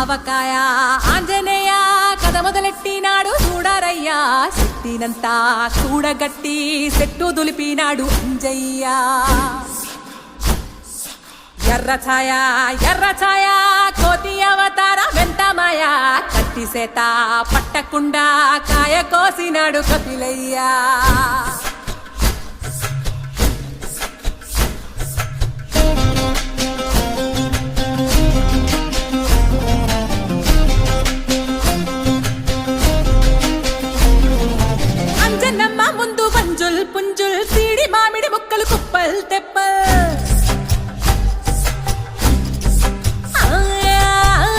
ఆవకాయ ఆంజనేయ కథ మొదలెట్టినాడు చూడారయ్యా శక్తినంతా కూడగట్టి చెట్టు దులిపినాడు అంజయ్య ఎర్ర ఛాయ కోతి అవతార వెంటమాయ కత్తి సేత పట్టకుండా కాయ కోసినాడు కపిలయ్యా అంజనమ్మ ముందు వంజుల్ పుంజుల్ సీడి మామిడి ముక్కలు కుప్పల్ తెప్పల్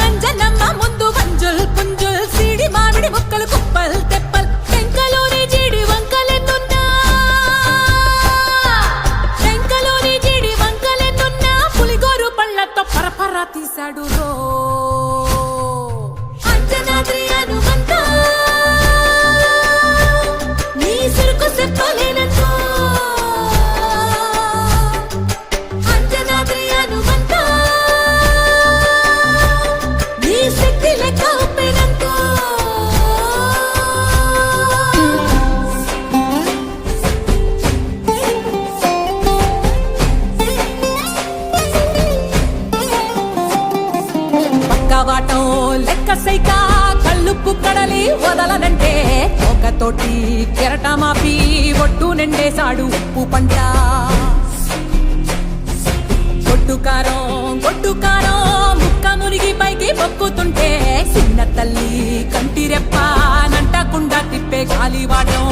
అంజనమ్మ ముందు వంజుల్ పుంజుల్ సీడి మామిడి ముక్కలు కుప్పల్ తెప్పల్ టెంకలోని జీడి వంకలెన్నున్నా పులిగోరు పళ్ళతో పరపర తీశాడు రో అంజనాద్రి హనుమంత నీ సిరుకు చెప్పలేనంతో అంజనాద్రి హనుమంత నీ శక్తి లెక్క ఉప్పెనంతో పక్కవాటం లెక్క సైక కళ్ళుప్పు కడలి వదలనంటే ఒకతోటి కెరటమాపి ఒడ్డు నిండేశాడు ఉప్పు పంట గొడ్డుకారం ముక్క మునిగి పైకి మొక్కుతుంటే చిన్న తల్లి కంటి రెప్ప నంటకుండా తిప్పే గాలివాటం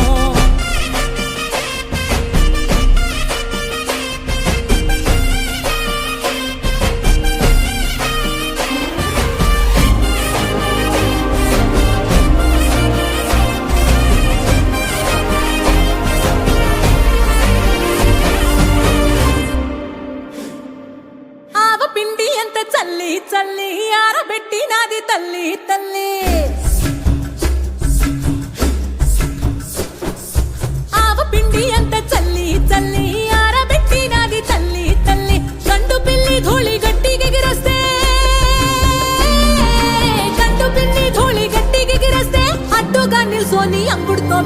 పిండి ఎంత చల్లి చల్లి ఆరబెట్టి నాది తల్లి తల్లి ఆవ పిండి ఎంత చల్లి చల్లి ఆరబెట్టి నాది తల్లి తల్లి గండు పిల్లి ధూళి గట్టిగెగిరస్తే అడ్డుగా నిల్సోని అంగుడుతో